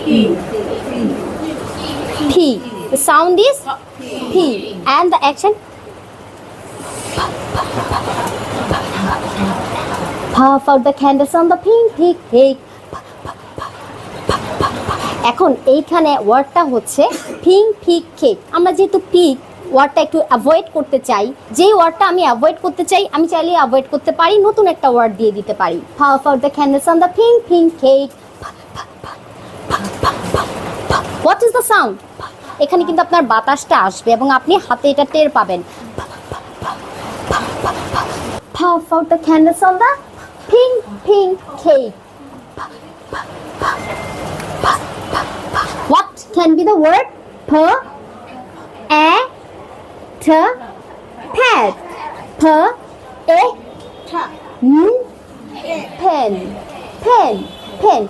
P. The sound is P. And the action? Puff out the candles on the pink pig cake. এখন এইখানে ওয়ার্ডটা হচ্ছে pink pig cake. আমরা যেহেতু pig ওয়ার্ডটা একটু অ্যাভয়েড করতে চাই, যেই ওয়ার্ডটা আমি অ্যাভয়েড করতে চাই আমি চাইলে অ্যাভয়েড করতে পারি, নতুন একটা ওয়ার্ড দিয়ে দিতে পারি। Puff out the candles on the pink pink cake. What is the sound? এখানে কিন্তু আপনার বাতাসটা আসবে এবং আপনি হাতে এটা টের পাবেন। Puff out the candles on the pink pink cake. What can be the word? P, a, t, pet. P, a, pen, pen, pen.